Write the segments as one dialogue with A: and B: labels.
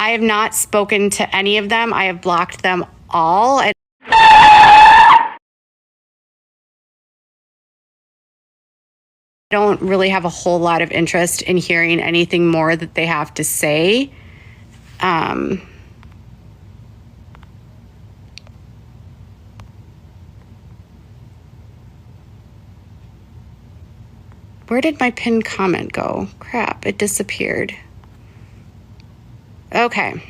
A: I have not spoken to any of them. I have blocked them all. I don't really have a whole lot of interest in hearing anything more that they have to say. Where did my pinned comment go? Crap, it disappeared. Okay.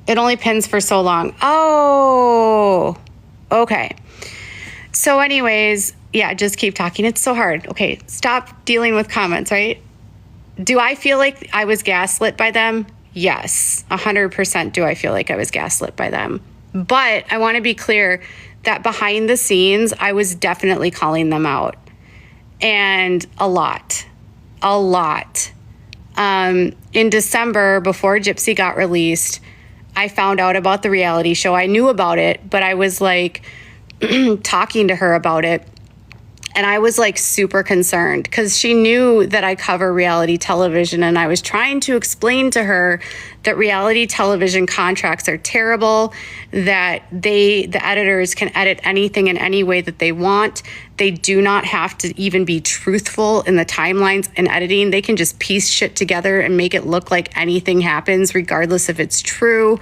A: It only pins for so long. Oh, okay. So anyways, yeah, just keep talking. It's so hard. Okay, stop dealing with comments, right? Do I feel like I was gaslit by them? Yes, 100% do I feel like I was gaslit by them. But I want to be clear that behind the scenes, I was definitely calling them out. And a lot. In December, before Gypsy got released, I found out about the reality show. I knew about it, but I was like talking to her about it. And I was like super concerned because she knew that I cover reality television, and I was trying to explain to her that reality television contracts are terrible, that the editors can edit anything in any way that they want. They do not have to even be truthful in the timelines and editing. They can just piece shit together and make it look like anything happens, regardless if it's true.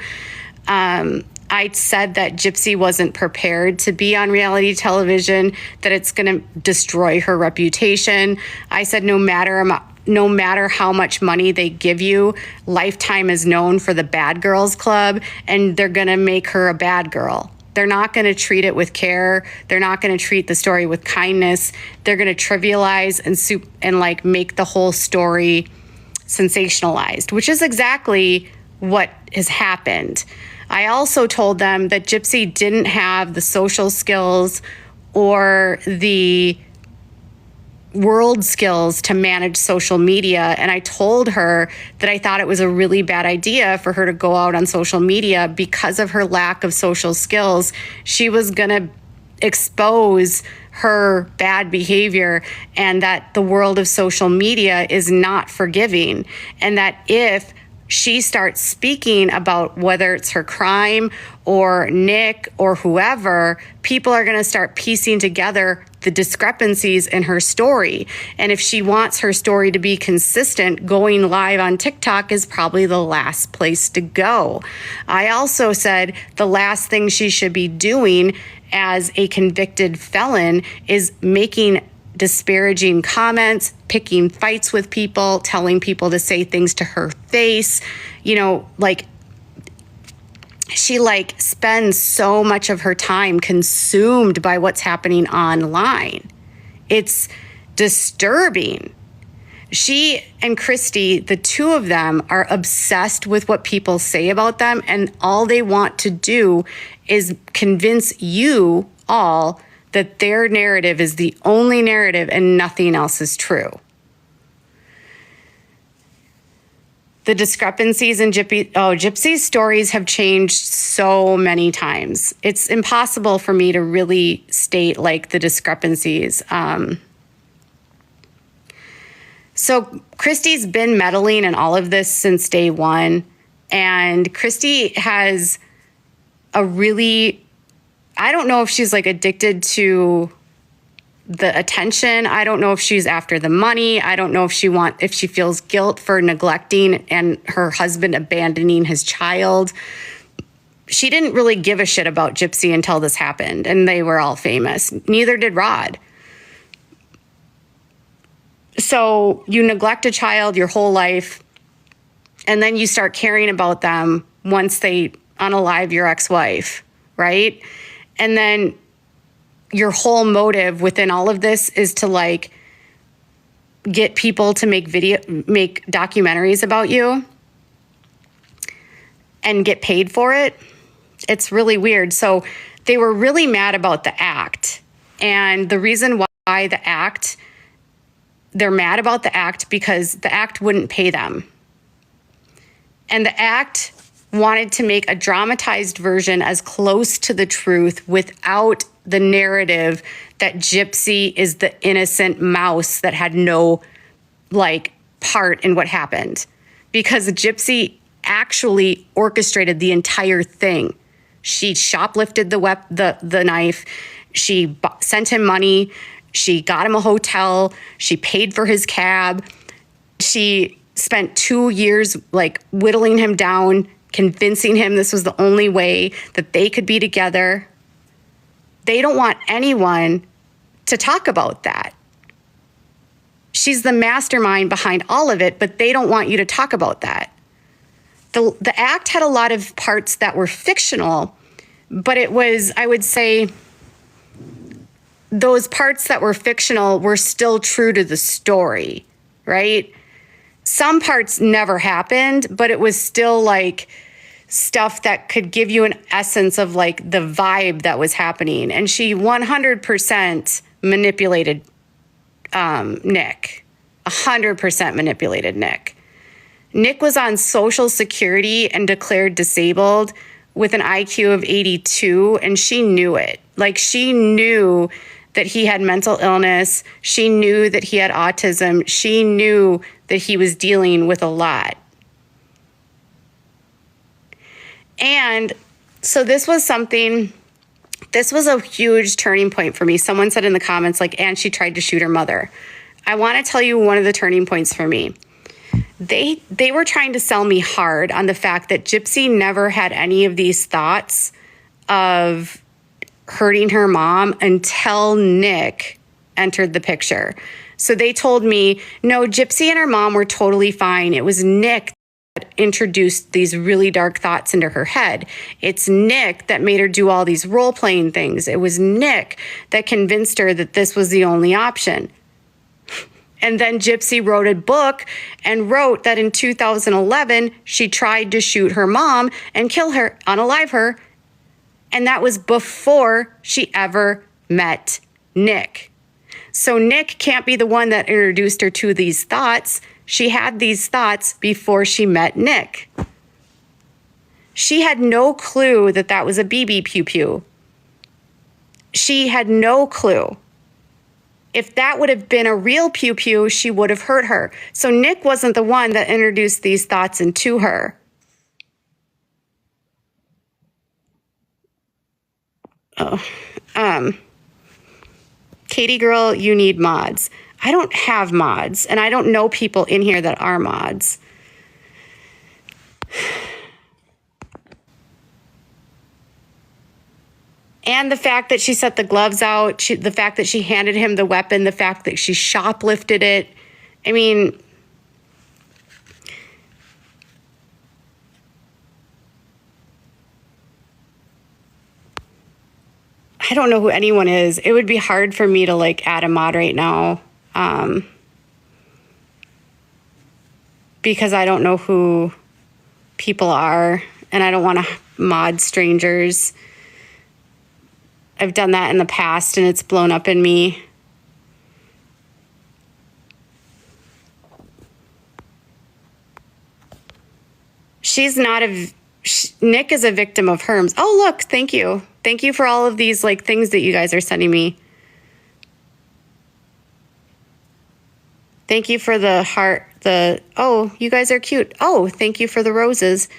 A: I said that Gypsy wasn't prepared to be on reality television, that it's going to destroy her reputation. I said no matter how much money they give you, Lifetime is known for the bad girls club, and they're going to make her a bad girl. They're not going to treat it with care. They're not going to treat the story with kindness. They're going to trivialize and like make the whole story sensationalized, which is exactly what has happened. I also told them that Gypsy didn't have the social skills or the world skills to manage social media. And I told her that I thought it was a really bad idea for her to go out on social media because of her lack of social skills. She was going to expose her bad behavior, and that the world of social media is not forgiving, and that if she starts speaking about whether it's her crime or Nick or whoever, people are going to start piecing together the discrepancies in her story. And if she wants her story to be consistent, going live on TikTok is probably the last place to go. I also said the last thing she should be doing as a convicted felon is making disparaging comments, picking fights with people, telling people to say things to her face. You know, like, she like spends so much of her time consumed by what's happening online. It's disturbing. She and Christy, the two of them, are obsessed with what people say about them, and all they want to do is convince you all that their narrative is the only narrative and nothing else is true. The discrepancies in Gypsy's stories have changed so many times. It's impossible for me to really state like the discrepancies. So Christy's been meddling in all of this since day one. And Christy has a really, I don't know if she's like addicted to the attention. I don't know if she's after the money. I don't know if she feels guilt for neglecting and her husband abandoning his child. She didn't really give a shit about Gypsy until this happened, and they were all famous. Neither did Rod. So you neglect a child your whole life, and then you start caring about them once they unalive your ex-wife, right? And then your whole motive within all of this is to like get people to make documentaries about you and get paid for it. It's really weird. So they were really mad about the act. And the reason why they're mad about the act because the act wouldn't pay them. And the act wanted to make a dramatized version as close to the truth without the narrative that Gypsy is the innocent mouse that had no like part in what happened, because Gypsy actually orchestrated the entire thing. She shoplifted the knife. She sent him money. She got him a hotel. She paid for his cab. She spent 2 years like whittling him down, convincing him this was the only way that they could be together. They don't want anyone to talk about that. She's the mastermind behind all of it, but they don't want you to talk about that. The act had a lot of parts that were fictional, but it was, I would say, those parts that were fictional were still true to the story, right? Some parts never happened, but it was still like stuff that could give you an essence of like the vibe that was happening. And she 100% manipulated Nick. 100% manipulated Nick. Nick was on Social Security and declared disabled with an IQ of 82, and she knew it. Like, she knew that he had mental illness. She knew that he had autism. She knew that he was dealing with a lot. And so this was a huge turning point for me. Someone said in the comments, like, and she tried to shoot her mother. I want to tell you one of the turning points for me. They were trying to sell me hard on the fact that Gypsy never had any of these thoughts of hurting her mom until Nick entered the picture. So they told me, no, Gypsy and her mom were totally fine. It was Nick that introduced these really dark thoughts into her head. It's Nick that made her do all these role-playing things. It was Nick that convinced her that this was the only option. And then Gypsy wrote a book and wrote that in 2011, she tried to shoot her mom and kill her, unalive her. And that was before she ever met Nick. So Nick can't be the one that introduced her to these thoughts. She had these thoughts before she met Nick. She had no clue that that was a BB pew pew. She had no clue. If that would have been a real pew pew, she would have hurt her. So Nick wasn't the one that introduced these thoughts into her. Katie girl, you need mods. I don't have mods, and I don't know people in here that are mods. And the fact that she set the gloves out, the fact that she handed him the weapon, the fact that she shoplifted it. I mean, I don't know who anyone is. It would be hard for me to like add a mod right now, because I don't know who people are, and I don't want to mod strangers. I've done that in the past, and it's blown up in me. Nick is a victim of Herms. Oh, look, thank you. Thank you for all of these like things that you guys are sending me. Thank you for the heart, oh, you guys are cute. Oh, thank you for the roses.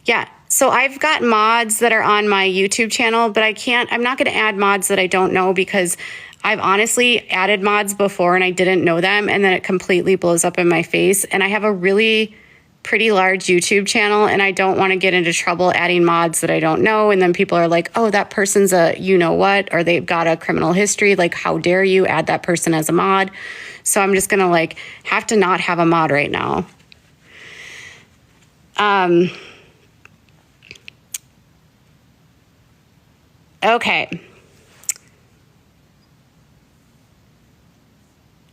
A: Yeah, so I've got mods that are on my YouTube channel, but I'm not going to add mods that I don't know, because I've honestly added mods before and I didn't know them, and then it completely blows up in my face. And I have a really pretty large YouTube channel, and I don't want to get into trouble adding mods that I don't know. And then people are like, oh, that person's a you-know-what, or they've got a criminal history. Like, how dare you add that person as a mod? So I'm just going to like have to not have a mod right now. Okay.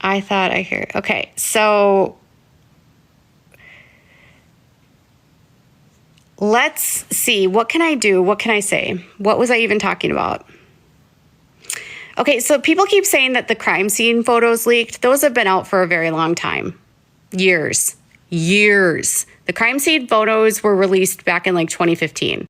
A: I thought I heard. Okay, so let's see. What can I do? What can I say? What was I even talking about? Okay, so people keep saying that the crime scene photos leaked. Those have been out for a very long time. Years. The crime scene photos were released back in like 2015.